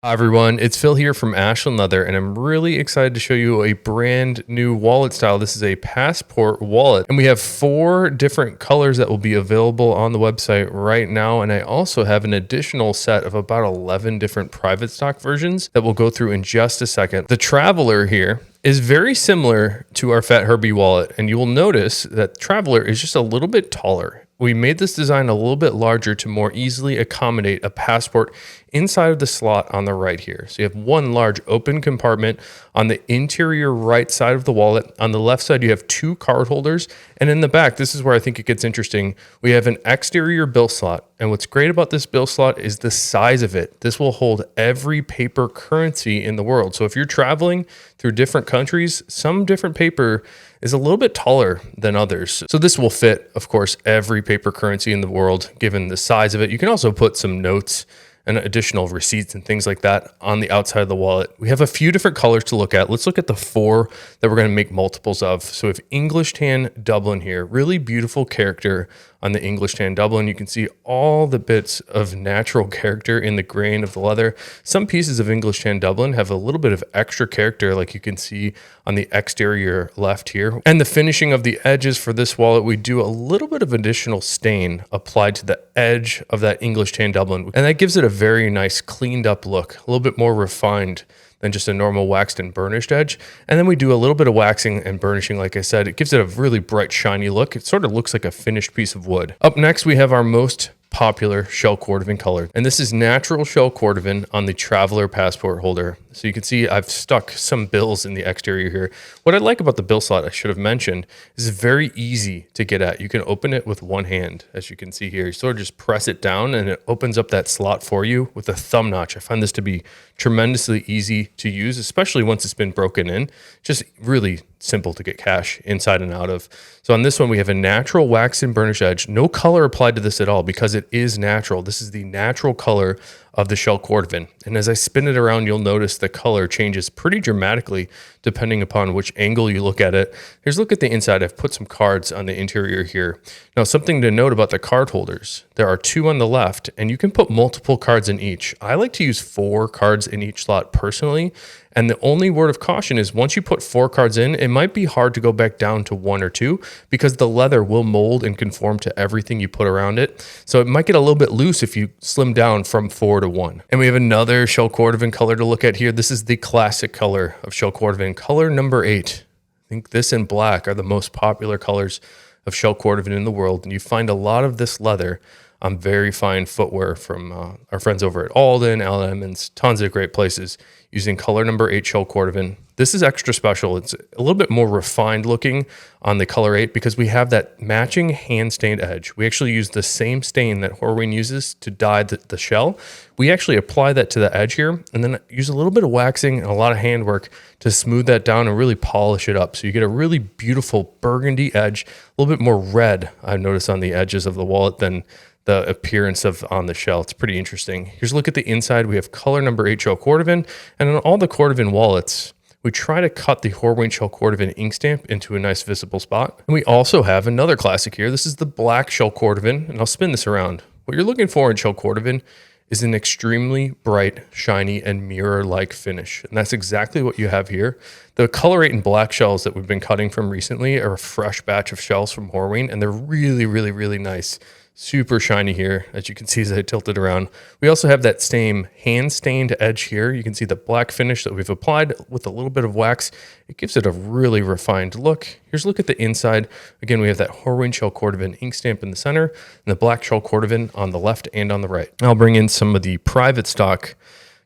Hi everyone, it's Phil here from Ashland Leather, and I'm really excited to show you a brand new wallet style. This is a passport wallet, and we have 4 different colors that will be available on the website right now, and I also have an additional set of about 11 different private stock versions that we'll go through in just a second. The Traveler here is very similar to our Fat Herbie wallet, and you will notice that Traveler is just a little bit taller. We made this design a little bit larger to more easily accommodate a passport inside of the slot on the right here. So you have one large open compartment on the interior right side of the wallet. On the left side, you have 2 card holders. And in the back, this is where I think it gets interesting. We have an exterior bill slot. And what's great about this bill slot is the size of it. This will hold every paper currency in the world. So if you're traveling through different countries, some different paper is a little bit taller than others. So this will fit, of course, every paper currency in the world, given the size of it. You can also put some notes and additional receipts and things like that on the outside of the wallet. We have a few different colors to look at. Let's look at the 4 that we're going to make multiples of. So we have English tan Dublin here, really beautiful character on the English tan Dublin. You can see all the bits of natural character in the grain of the leather. Some pieces of English tan Dublin have a little bit of extra character, like you can see on the exterior left here. And the finishing of the edges for this wallet, we do a little bit of additional stain applied to the edge of that English tan Dublin. And that gives it a very nice cleaned up look, a little bit more refined than just a normal waxed and burnished edge. And then we do a little bit of waxing and burnishing. Like I said, it gives it a really bright, shiny look. It sort of looks like a finished piece of wood. Up next, we have our most popular shell cordovan color. And this is natural shell cordovan on the Traveler passport holder. So you can see I've stuck some bills in the exterior here. What I like about the bill slot, I should have mentioned, is it's very easy to get at. You can open it with one hand, as you can see here. You sort of just press it down and it opens up that slot for you with a thumb notch. I find this to be tremendously easy to use, especially once it's been broken in. Just really simple to get cash inside and out of. So on this one, we have a natural wax and burnish edge. No color applied to this at all because it is natural. This is the natural color of the shell cordovan. And as I spin it around, you'll notice the color changes pretty dramatically depending upon which angle you look at it. Here's a look at the inside. I've put some cards on the interior here. Now, something to note about the card holders. There are 2 on the left, and you can put multiple cards in each. I like to use 4 cards in each slot personally. And the only word of caution is once you put 4 cards in, it might be hard to go back down to 1 or 2 because the leather will mold and conform to everything you put around it. So it might get a little bit loose if you slim down from 4 to 1. And we have another shell cordovan color to look at here. This is the classic color of shell cordovan, color number 8. I think this and black are the most popular colors of shell cordovan in the world. And you find a lot of this leather on very fine footwear from our friends over at Alden, Emmons, tons of great places using color number 8 shell cordovan. This is extra special. It's a little bit more refined looking on the color 8 because we have that matching hand stained edge. We actually use the same stain that Horween uses to dye the shell. We actually apply that to the edge here and then use a little bit of waxing and a lot of handwork to smooth that down and really polish it up. So you get a really beautiful burgundy edge, a little bit more red, I've noticed on the edges of the wallet than the appearance of on the shell. It's pretty interesting. Here's a look at the inside. We have color number 8 shell cordovan, and on all the cordovan wallets, we try to cut the Horween shell cordovan ink stamp into a nice visible spot. And we also have another classic here. This is the black shell cordovan, and I'll spin this around. What you're looking for in shell cordovan is an extremely bright, shiny, and mirror-like finish. And that's exactly what you have here. The color 8 and black shells that we've been cutting from recently are a fresh batch of shells from Horween, and they're really, really, really nice. Super shiny here, as you can see as I tilt it around. We also have that same hand-stained edge here. You can see the black finish that we've applied with a little bit of wax. It gives it a really refined look. Here's a look at the inside. Again, we have that Horween shell cordovan ink stamp in the center and the black shell cordovan on the left and on the right. I'll bring in some of the private stock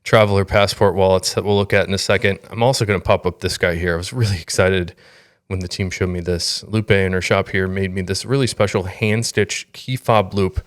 Traveler passport wallets that we'll look at in a second. I'm also going to pop up this guy here. I was really excited when the team showed me this. Lupe in her shop here made me this really special hand-stitched key fob loop.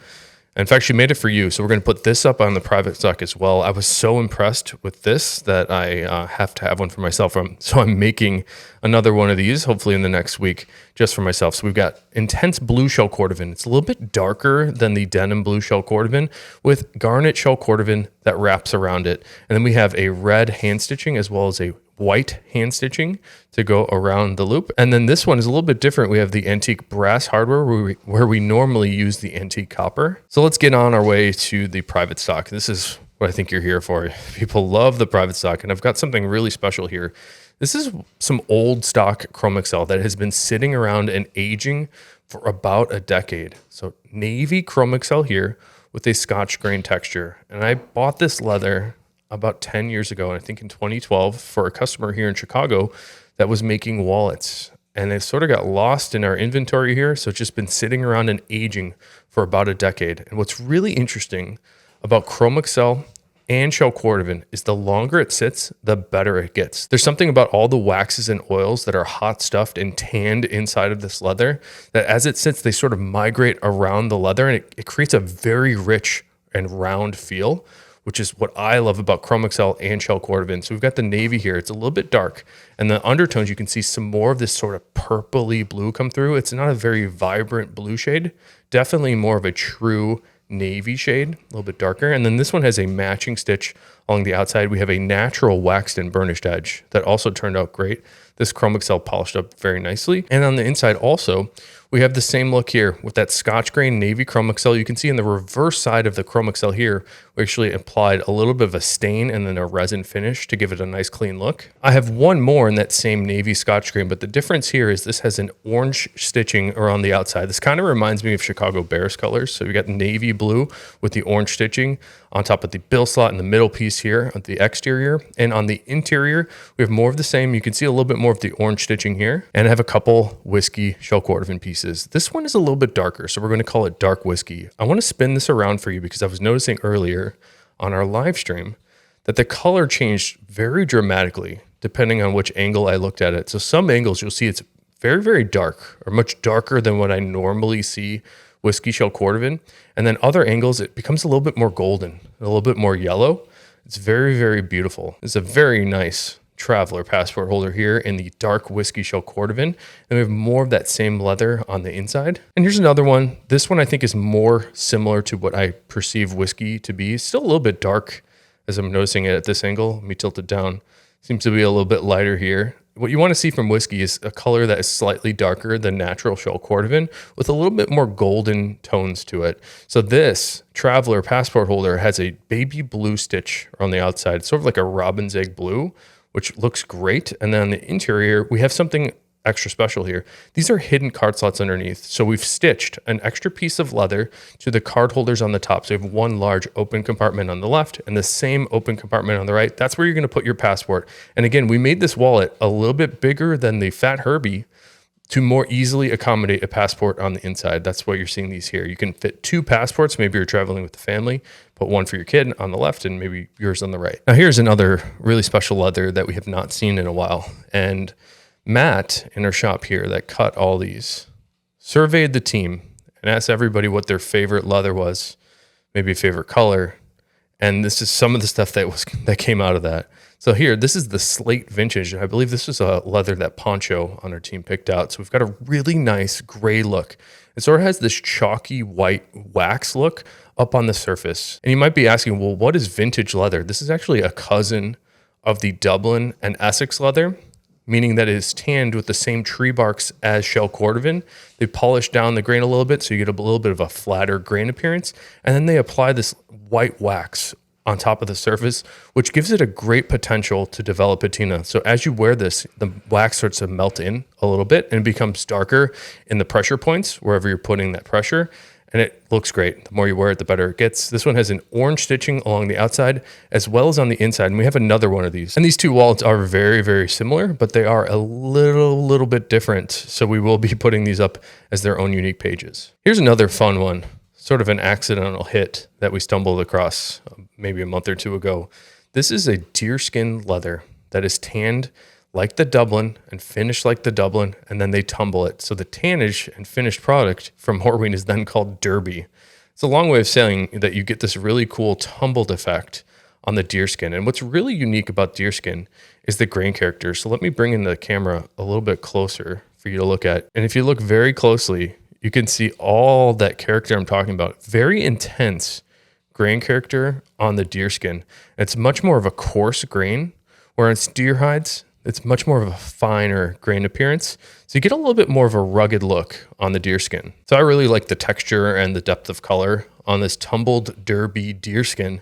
In fact, she made it for you. So we're going to put this up on the private stock as well. I was so impressed with this that I have to have one for myself. So I'm making another one of these, hopefully in the next week, just for myself. So we've got intense blue shell cordovan. It's a little bit darker than the denim blue shell cordovan with garnet shell cordovan that wraps around it. And then we have a red hand stitching as well as a white hand stitching to go around the loop. And then this one is a little bit different. We have the antique brass hardware where we normally use the antique copper. So let's get on our way to the private stock. This is what I think you're here for. People love the private stock, and I've got something really special here. This is some old stock Chrome Excel that has been sitting around and aging for about a decade. So navy Chrome Excel here with a Scotch grain texture. And I bought this leather about 10 years ago, and I think in 2012 for a customer here in Chicago that was making wallets. And it sort of got lost in our inventory here. So it's just been sitting around and aging for about a decade. And what's really interesting about Chrome Excel and shell cordovan is the longer it sits, the better it gets. There's something about all the waxes and oils that are hot stuffed and tanned inside of this leather that as it sits, they sort of migrate around the leather, and it creates a very rich and round feel, which is what I love about Chrome Excel and shell cordovan. So we've got the navy here. It's a little bit dark, and the undertones, you can see some more of this sort of purpley blue come through. It's not a very vibrant blue shade, definitely more of a true navy shade, a little bit darker. And then this one has a matching stitch along the outside. We have a natural waxed and burnished edge that also turned out great. This Chrome Excel polished up very nicely. And on the inside also, we have the same look here with that Scotch grain navy Chrome Excel. You can see in the reverse side of the Chrome Excel here, we actually applied a little bit of a stain and then a resin finish to give it a nice clean look. I have one more in that same navy Scotch grain, but the difference here is this has an orange stitching around the outside. This kind of reminds me of Chicago Bears colors. So we got navy blue with the orange stitching on top of the bill slot in the middle piece here on the exterior. And on the interior, we have more of the same. You can see a little bit more of the orange stitching here. And I have a couple whiskey shell cordovan pieces. This one is a little bit darker, so we're going to call it dark whiskey. I want to spin this around for you because I was noticing earlier on our live stream that the color changed very dramatically depending on which angle I looked at it. So some angles you'll see it's very, very dark, or much darker than what I normally see whiskey shell cordovan. And then other angles, it becomes a little bit more golden, a little bit more yellow. It's very, very beautiful. It's a very nice traveler passport holder here in the dark whiskey shell cordovan, and we have more of that same leather on the inside. And here's another one. This one I think is more similar to what I perceive whiskey to be. Still a little bit dark as I'm noticing it at this angle. Let me tilt it down. Seems to be a little bit lighter here. What you want to see from whiskey is a color that is slightly darker than natural shell cordovan with a little bit more golden tones to it. So this traveler passport holder has a baby blue stitch on the outside, sort of like a robin's egg blue, which looks great. And then on the interior, we have something extra special here. These are hidden card slots underneath. So we've stitched an extra piece of leather to the card holders on the top. So we have one large open compartment on the left and the same open compartment on the right. That's where you're going to put your passport. And again, we made this wallet a little bit bigger than the Fat Herbie to more easily accommodate a passport on the inside. That's why you're seeing these here. You can fit 2 passports. Maybe you're traveling with the family, put one for your kid on the left and maybe yours on the right. Now here's another really special leather that we have not seen in a while. And Matt in our shop here that cut all these surveyed the team and asked everybody what their favorite leather was, maybe a favorite color. And this is some of the stuff that came out of that. So here, this is the Slate Vintage. I believe this was a leather that Poncho on our team picked out. So we've got a really nice gray look. It sort of has this chalky white wax look up on the surface. And you might be asking, well, what is vintage leather? This is actually a cousin of the Dublin and Essex leather, meaning that it is tanned with the same tree barks as shell cordovan. They polish down the grain a little bit so you get a little bit of a flatter grain appearance. And then they apply this white wax on top of the surface, which gives it a great potential to develop patina. So as you wear this, the wax starts to melt in a little bit and it becomes darker in the pressure points, wherever you're putting that pressure. And it looks great. The more you wear it, the better it gets. This one has an orange stitching along the outside as well as on the inside. And we have another one of these. And these 2 wallets are very, very similar, but they are a little bit different. So we will be putting these up as their own unique pages. Here's another fun one, sort of an accidental hit that we stumbled across maybe a month or 2 ago. This is a deerskin leather that is tanned like the Dublin and finished like the Dublin, and then they tumble it. So the tannage and finished product from Horween is then called derby. It's a long way of saying that you get this really cool tumbled effect on the deerskin. And what's really unique about deerskin is the grain character. So let me bring in the camera a little bit closer for you to look at. And if you look very closely, you can see all that character I'm talking about. Very intense grain character on the deerskin. It's much more of a coarse grain, whereas deer hides, it's much more of a finer grain appearance. So you get a little bit more of a rugged look on the deerskin. So I really like the texture and the depth of color on this tumbled derby deerskin.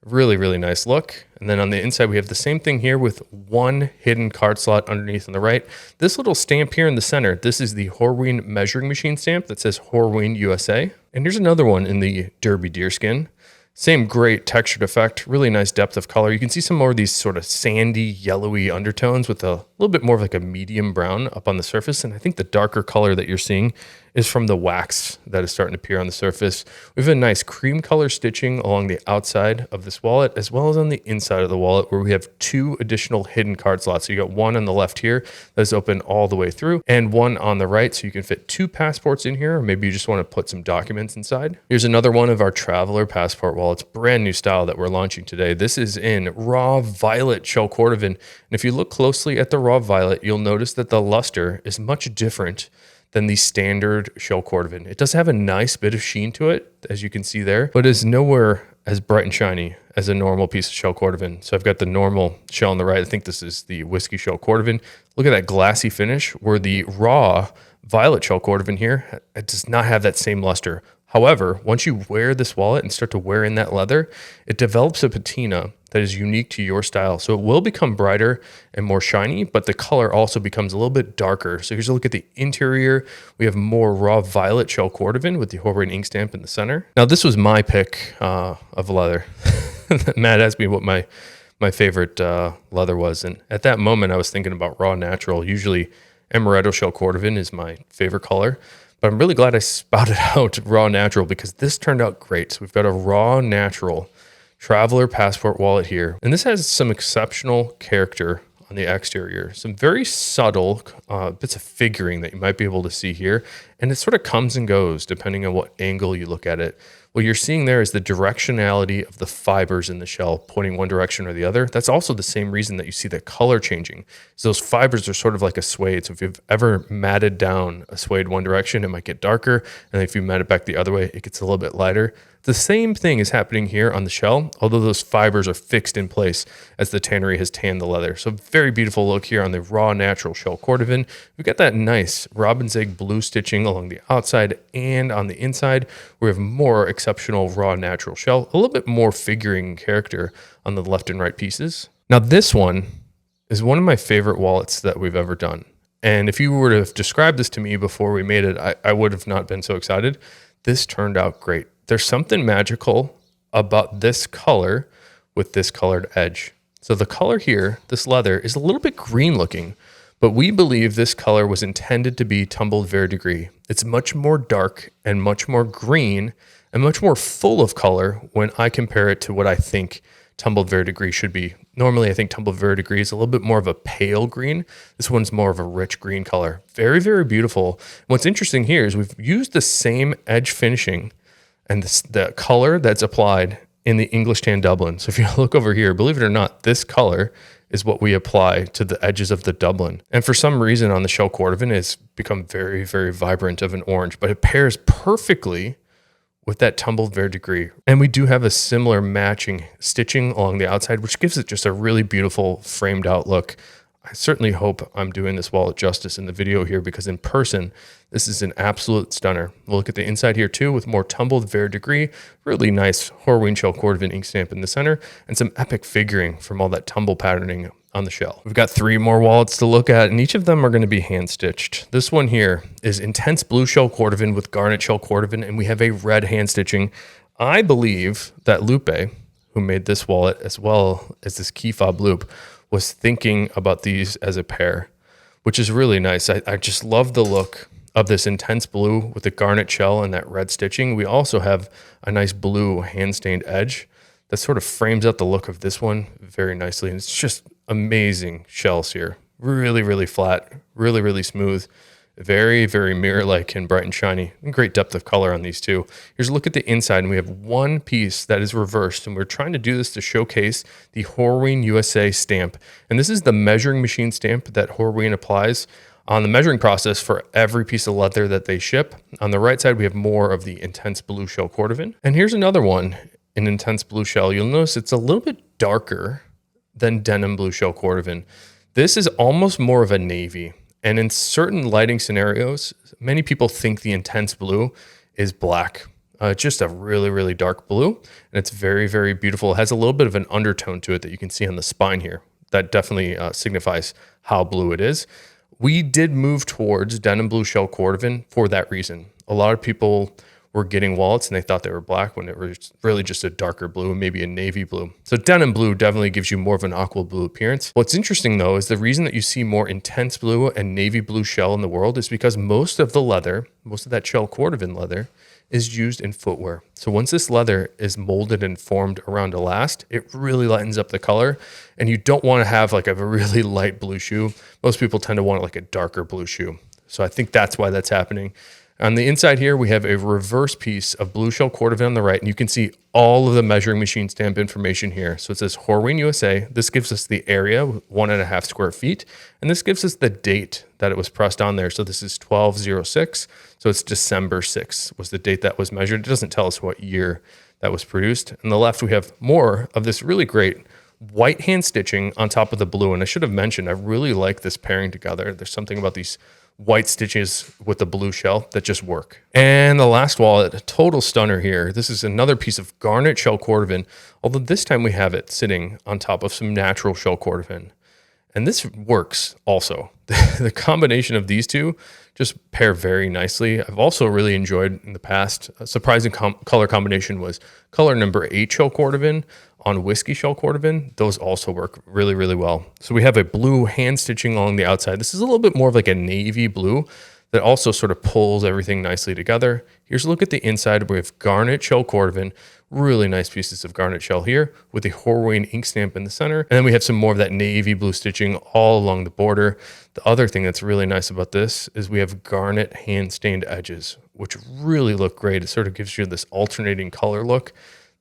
Really, really nice look. And then on the inside, we have the same thing here with one hidden card slot underneath on the right. This little stamp here in the center, this is the Horween measuring machine stamp that says Horween USA. And here's another one in the Derby deerskin. Same great textured effect, really nice depth of color. You can see some more of these sort of sandy, yellowy undertones with a little bit more of like a medium brown up on the surface. And I think the darker color that you're seeing is from the wax that is starting to appear on the surface. We have a nice cream color stitching along the outside of this wallet, as well as on the inside of the wallet, where we have two additional hidden card slots. So you got one on the left here that's open all the way through, and one on the right, so you can fit two passports in here, or maybe you just want to put some documents inside. Here's another one of our traveler passport wallets, brand new style that we're launching today. This is in raw violet shell cordovan. And if you look closely at the raw violet, you'll notice that the luster is much different than the standard shell cordovan. It does have a nice bit of sheen to it, as you can see there, but is nowhere as bright and shiny as a normal piece of shell cordovan. So I've got the normal shell on the right. I think this is the whiskey shell cordovan. Look at that glassy finish, where the raw violet shell cordovan here, it does not have that same luster. However, once you wear this wallet and start to wear in that leather, it develops a patina that is unique to your style. So it will become brighter and more shiny, but the color also becomes a little bit darker. So here's a look at the interior. We have more raw violet shell cordovan with the Horween ink stamp in the center. Now, this was my pick of leather. Matt asked me what my favorite leather was. And at that moment, I was thinking about raw natural. Usually amaretto shell cordovan is my favorite color. But I'm really glad I spouted out raw natural, because this turned out great. So we've got a raw natural traveler passport wallet here. And this has some exceptional character on the exterior. Some very subtle bits of figuring that you might be able to see here. And it sort of comes and goes depending on what angle you look at it. What you're seeing there is the directionality of the fibers in the shell pointing one direction or the other. That's also the same reason that you see the color changing. So those fibers are sort of like a suede. So if you've ever matted down a suede one direction, it might get darker. And if you mat it back the other way, it gets a little bit lighter. The same thing is happening here on the shell, although those fibers are fixed in place as the tannery has tanned the leather. So very beautiful look here on the raw natural shell cordovan. We've got that nice robin's egg blue stitching along the outside and on the inside. We have more exceptional raw natural shell, a little bit more figuring character on the left and right pieces. Now this one is one of my favorite wallets that we've ever done. And if you were to have described this to me before we made it, I would have not been so excited. This turned out great. There's something magical about this color with this colored edge. So the color here, this leather, is a little bit green looking, but we believe this color was intended to be tumbled verdegris. It's much more dark and much more green and much more full of color when I compare it to what I think tumbled verdegris should be. Normally, I think tumbled verdegris is a little bit more of a pale green. This one's more of a rich green color. Very, very beautiful. What's interesting here is we've used the same edge finishing and the color that's applied in the English tan Dublin. So if you look over here, believe it or not, this color is what we apply to the edges of the Dublin. And for some reason on the shell cordovan, it's become very, very vibrant of an orange, but it pairs perfectly with that tumbled verdegris. And we do have a similar matching stitching along the outside, which gives it just a really beautiful framed out look. I certainly hope I'm doing this wallet justice in the video here, because in person, this is an absolute stunner. We'll look at the inside here too, with more tumbled verdegris, really nice Horween shell cordovan ink stamp in the center, and some epic figuring from all that tumble patterning on the shell. We've got 3 more wallets to look at, and each of them are going to be hand stitched. This one here is intense blue shell cordovan with garnet shell cordovan, and we have a red hand stitching. I believe that Lupe, who made this wallet as well as this key fob loop, was thinking about these as a pair, which is really nice. I just love the look of this intense blue with the garnet shell and that red stitching. We also have a nice blue hand-stained edge that sort of frames out the look of this one very nicely. And it's just amazing shells here. Really, really flat, really, really smooth. Very, very mirror-like and bright and shiny, and great depth of color on these two. Here's a look at the inside, and we have one piece that is reversed, and we're trying to do this to showcase the Horween USA stamp. And this is the measuring machine stamp that Horween applies on the measuring process for every piece of leather that they ship. On the right side, we have more of the intense blue shell cordovan. And here's another one in intense blue shell. You'll notice it's a little bit darker than denim blue shell cordovan. This is almost more of a navy. And in certain lighting scenarios, many people think the intense blue is black. Just a really, really dark blue, and it's very, very beautiful. It has a little bit of an undertone to it that you can see on the spine here. That definitely signifies how blue it is. We did move towards denim blue shell cordovan for that reason. A lot of people were getting wallets and they thought they were black when it was really just a darker blue, maybe a navy blue. So denim blue definitely gives you more of an aqua blue appearance. What's interesting though is the reason that you see more intense blue and navy blue shell in the world is because most of the leather, most of that shell cordovan leather, is used in footwear. So once this leather is molded and formed around a last, it really lightens up the color, and you don't want to have like a really light blue shoe. Most people tend to want like a darker blue shoe. So I think that's why that's happening. On the inside here, we have a reverse piece of blue shell cordovan on the right, and you can see all of the measuring machine stamp information here. So it says Horween, USA. This gives us the area, 1.5 square feet, and this gives us the date that it was pressed on there. So this is 12/06, so it's December 6th was the date that was measured. It doesn't tell us what year that was produced. On the left, we have more of this really great white hand stitching on top of the blue, and I should have mentioned, I really like this pairing together. There's something about these white stitches with the blue shell that just work. And the last wallet, a total stunner here. This is another piece of garnet shell cordovan, although this time we have it sitting on top of some natural shell cordovan. And this works also. The combination of these two just pair very nicely. I've also really enjoyed in the past, a surprising color combination was color number 8 shell cordovan on whiskey shell cordovan. Those also work really, really well. So we have a blue hand stitching along the outside. This is a little bit more of like a navy blue that also sort of pulls everything nicely together. Here's a look at the inside. We have garnet shell cordovan, really nice pieces of garnet shell here with the Horween ink stamp in the center. And then we have some more of that navy blue stitching all along the border. The other thing that's really nice about this is we have garnet hand stained edges, which really look great. It sort of gives you this alternating color look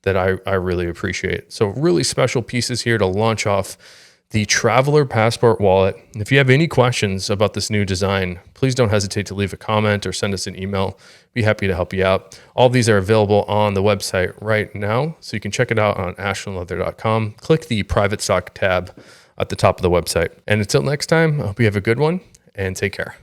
that I really appreciate. So really special pieces here to launch off the Traveler Passport wallet. And if you have any questions about this new design, please don't hesitate to leave a comment or send us an email. Be happy to help you out. All of these are available on the website right now, so you can check it out on ashlandleather.com. Click the private stock tab at the top of the website. And until next time, I hope you have a good one and take care.